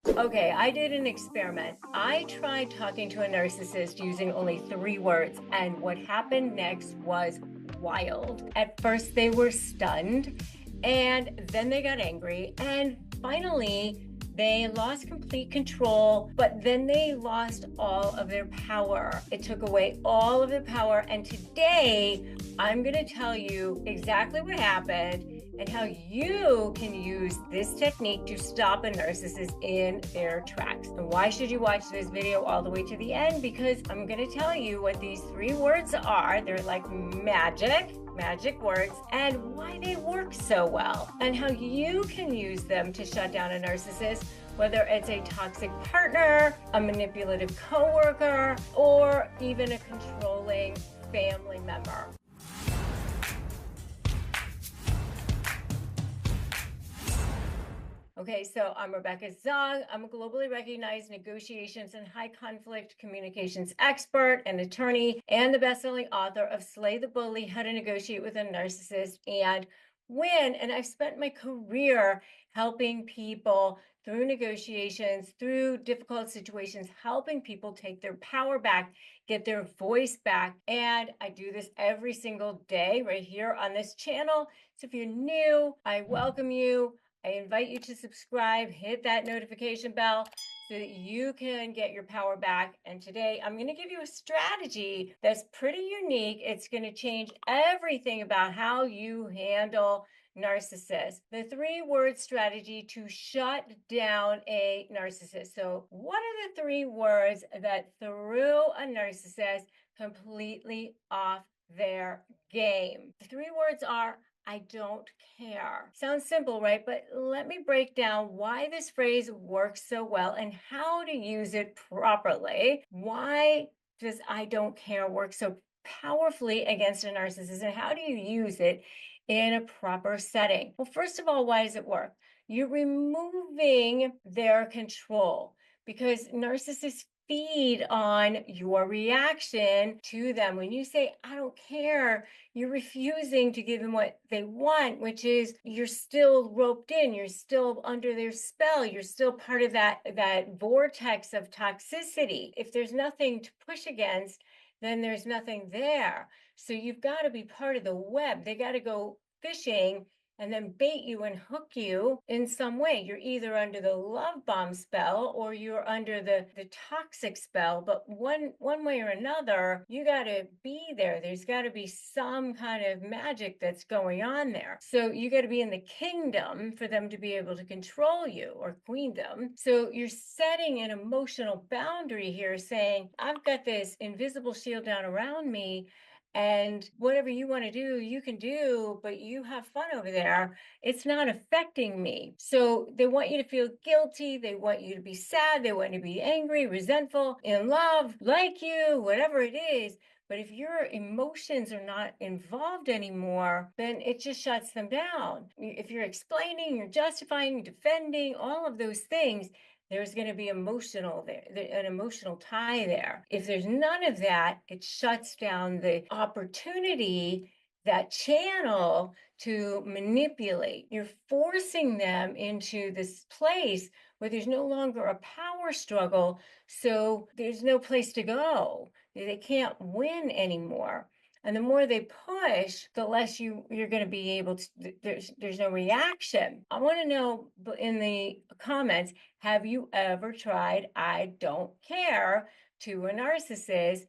Okay, I did an experiment. I tried talking to a narcissist using only 3 words, and what happened next was wild. At first, they were stunned, and then they got angry, and finally, they lost complete control, but then they lost all of their power. It took away all of the power, and today, I'm going to tell you exactly what happened and how you can use this technique to stop a narcissist in their tracks. And why should you watch this video all the way to the end? Because I'm going to tell you what these 3 words are. They're like magic words, and why they work so well, and how you can use them to shut down a narcissist, whether it's a toxic partner, a manipulative coworker, or even a controlling family member. Okay, so I'm Rebecca Zung. I'm a globally recognized negotiations and high conflict communications expert and attorney, and the best-selling author of Slay the Bully: How to Negotiate with a Narcissist and Win. And I've spent my career helping people through negotiations, through difficult situations, helping people take their power back, get their voice back. And I do this every single day right here on this channel. So if you're new, I welcome you. I invite you to subscribe, hit that notification bell so that you can get your power back. And today I'm going to give you a strategy that's pretty unique. It's going to change everything about how you handle narcissists. The 3-word strategy to shut down a narcissist. So what are the 3 words that threw a narcissist completely off their game? The 3 words are I don't care. Sounds simple, right? But let me break down why this phrase works so well and how to use it properly. Why does I don't care work so powerfully against a narcissist, and how do you use it in a proper setting? Well, first of all, why does it work? You're removing their control, because narcissists feed on your reaction to them. When you say, I don't care, you're refusing to give them what they want, which is you're still roped in, you're still under their spell, you're still part of that vortex of toxicity. If there's nothing to push against, then there's nothing there. So you've got to be part of the web. They got to go fishing and then bait you and hook you in some way. You're either under the love bomb spell or you're under the toxic spell, but one way or another, you got to be there. There's got to be some kind of magic that's going on there. So you got to be in the kingdom for them to be able to control you, or queendom. So you're setting an emotional boundary here, saying, I've got this invisible shield down around me, and whatever you want to do, you can do, but you have fun over there. It's not affecting me. So they want you to feel guilty. They want you to be sad. They want you to be angry, resentful, in love, like you, whatever it is. But if your emotions are not involved anymore, then it just shuts them down. If you're explaining, you're justifying, defending, all of those things, there's going to be emotional there, an emotional tie there. If there's none of that, it shuts down the opportunity, that channel to manipulate. You're forcing them into this place where there's no longer a power struggle, so there's no place to go. They can't win anymore. And the more they push, the less you're going to be able to, there's no reaction. I want to know in the comments, have you ever tried I don't care to a narcissist?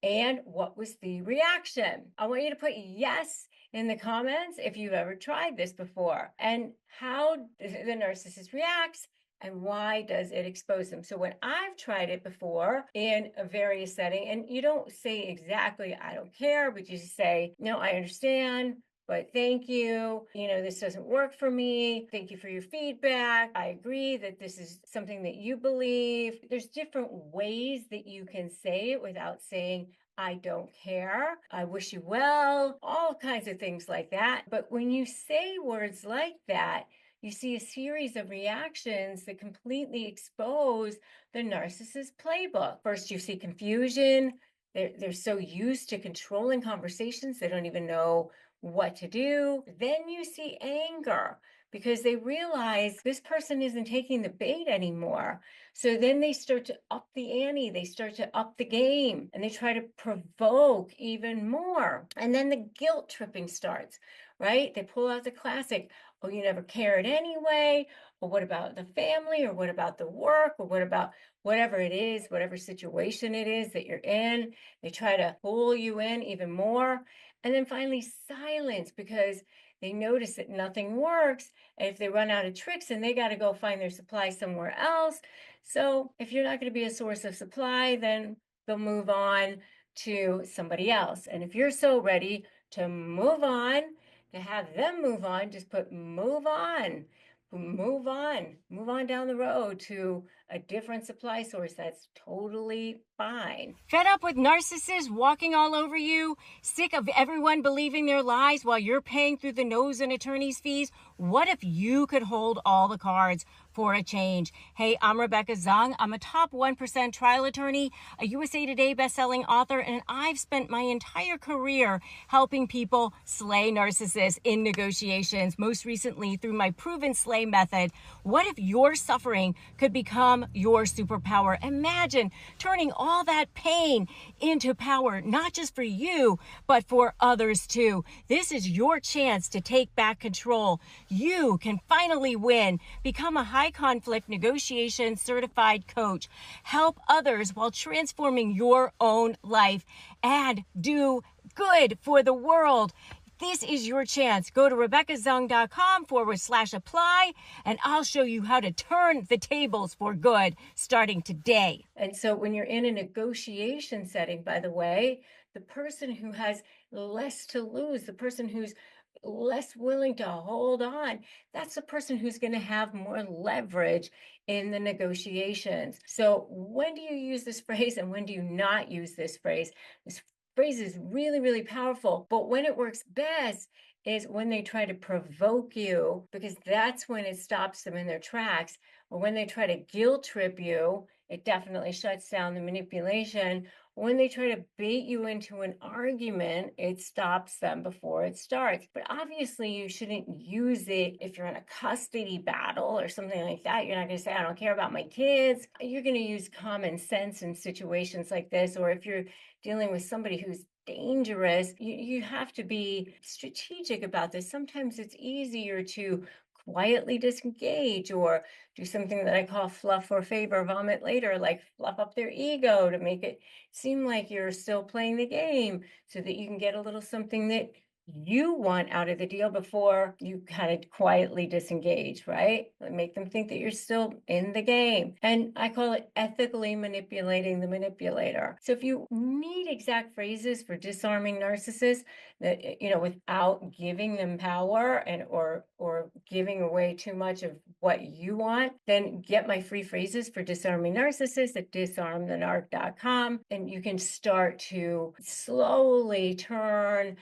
And what was the reaction? I want you to put yes in the comments if you've ever tried this before, and how the narcissist reacts, and why does it expose them? So when I've tried it before in a various setting, and you don't say exactly, I don't care, but you say, no, I understand, but thank you. This doesn't work for me. Thank you for your feedback. I agree that this is something that you believe. There's different ways that you can say it without saying, I don't care, I wish you well, all kinds of things like that. But when you say words like that, you see a series of reactions that completely expose the narcissist playbook. First, you see confusion. They're so used to controlling conversations, they don't even know what to do. Then you see anger, because they realize this person isn't taking the bait anymore. So then they start to up the ante, they start to up the game, and they try to provoke even more. And then the guilt tripping starts, right? They pull out the classic, oh, you never cared anyway, or what about the family, or what about the work, or what about whatever it is, whatever situation it is that you're in. They try to pull you in even more. And then finally, silence, because they notice that nothing works. And if they run out of tricks, then they got to go find their supply somewhere else. So if you're not going to be a source of supply, then they'll move on to somebody else. And if you're so ready to move on, to have them move on, just put move on, move on down the road to a different supply source. That's totally fine. Fed up with narcissists walking all over you? Sick of everyone believing their lies while you're paying through the nose in attorney's fees? What if you could hold all the cards for a change? Hey, I'm Rebecca Zung. I'm a top 1% trial attorney, a USA Today bestselling author, and I've spent my entire career helping people slay narcissists in negotiations, most recently through my proven slay method. What if your suffering could become your superpower? Imagine turning all that pain into power, not just for you, but for others too. This is your chance to take back control. You can finally win. Become a high conflict negotiation certified coach. Help others while transforming your own life, and do good for the world. This is your chance. Go to RebeccaZung.com/apply, and I'll show you how to turn the tables for good starting today. And so when you're in a negotiation setting, by the way, the person who has less to lose, the person who's less willing to hold on, that's the person who's going to have more leverage in the negotiations. So when do you use this phrase and when do you not use this phrase? This phrase is really, really powerful, but when it works best is when they try to provoke you, because that's when it stops them in their tracks. Or when they try to guilt trip you, it definitely shuts down the manipulation. When they try to bait you into an argument, it stops them before it starts. But obviously, you shouldn't use it if you're in a custody battle or something like that. You're not going to say, I don't care about my kids. You're going to use common sense in situations like this. Or if you're dealing with somebody who's dangerous, you have to be strategic about this. Sometimes it's easier to quietly disengage or do something that I call fluff or favor, vomit later, like fluff up their ego to make it seem like you're still playing the game so that you can get a little something that you want out of the deal before you kind of quietly disengage, right? Make them think that you're still in the game. And I call it ethically manipulating the manipulator. So if you need exact phrases for disarming narcissists that, without giving them power and or giving away too much of what you want, then get my free phrases for disarming narcissists at disarmthenarc.com, and you can start to slowly turn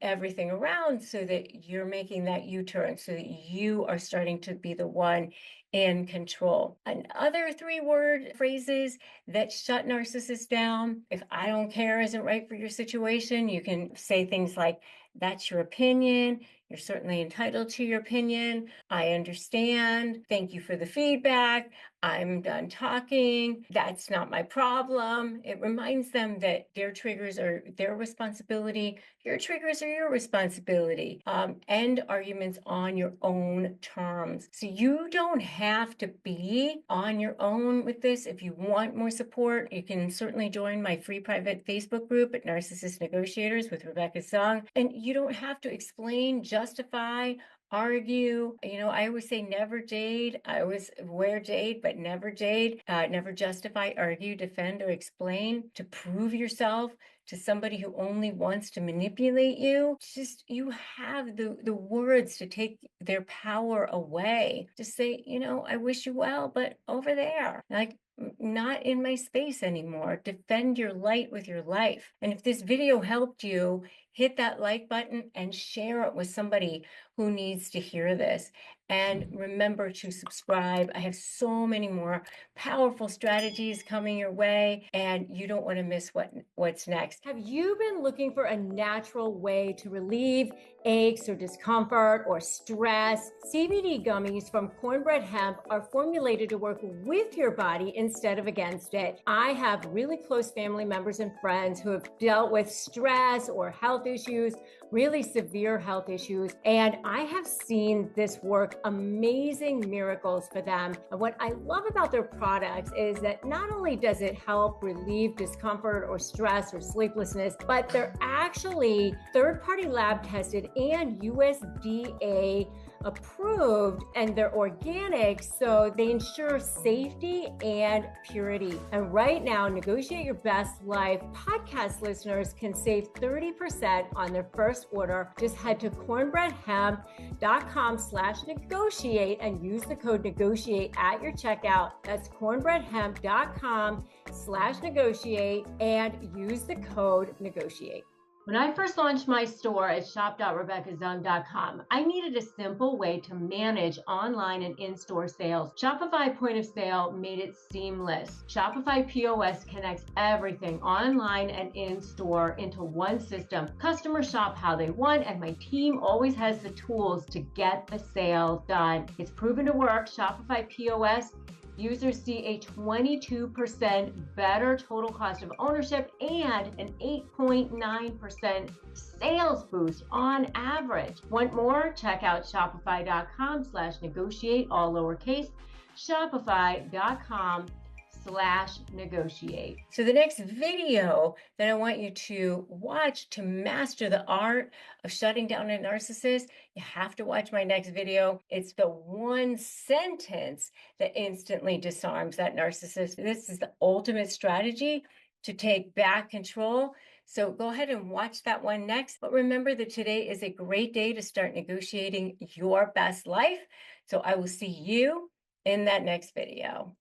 everything around so that you're making that U-turn, so that you are starting to be the one in control. And other 3-word phrases that shut narcissists down: if I don't care isn't right for your situation, you can say things like, that's your opinion. You're certainly entitled to your opinion. I understand. Thank you for the feedback. I'm done talking. That's not my problem. It reminds them that their triggers are their responsibility. Your triggers are your responsibility. End arguments on your own terms. So you don't have to be on your own with this. If you want more support, you can certainly join my free private Facebook group at Narcissist Negotiators with Rebecca Zung. And you don't have to explain, justify, argue. I always say never jade. I always wear jade, but never jade. Never justify, argue, defend, or explain to prove yourself to somebody who only wants to manipulate you. Just, you have the words to take their power away. Just say, I wish you well, but over there, like, not in my space anymore. Defend your light with your life. And if this video helped you, hit that like button and share it with somebody who needs to hear this. And remember to subscribe. I have so many more powerful strategies coming your way, and you don't want to miss what's next. Have you been looking for a natural way to relieve aches or discomfort or stress? CBD gummies from Cornbread Hemp are formulated to work with your body instead of against it. I have really close family members and friends who have dealt with stress or health issues, really severe health issues, and I have seen this work amazing miracles for them. And what I love about their products is that not only does it help relieve discomfort or stress or sleeplessness, but they're actually third-party lab tested and USDA approved, and they're organic, so they ensure safety and purity. And right now, Negotiate Your Best Life podcast listeners can save 30% on their first order. Just head to cornbreadhemp.com/negotiate and use the code negotiate at your checkout. That's cornbreadhemp.com/negotiate and use the code negotiate. When I first launched my store at shop.rebeccazung.com, I needed a simple way to manage online and in-store sales. Shopify Point of Sale made it seamless. Shopify POS connects everything online and in-store into one system. Customers shop how they want, and my team always has the tools to get the sale done. It's proven to work. Shopify POS users see a 22% better total cost of ownership and an 8.9% sales boost on average. Want more? Check out shopify.com/negotiate, all lowercase, shopify.com/negotiate. So the next video that I want you to watch to master the art of shutting down a narcissist, you have to watch my next video. It's the one sentence that instantly disarms that narcissist. This is the ultimate strategy to take back control. So go ahead and watch that one next. But remember that today is a great day to start negotiating your best life. So I will see you in that next video.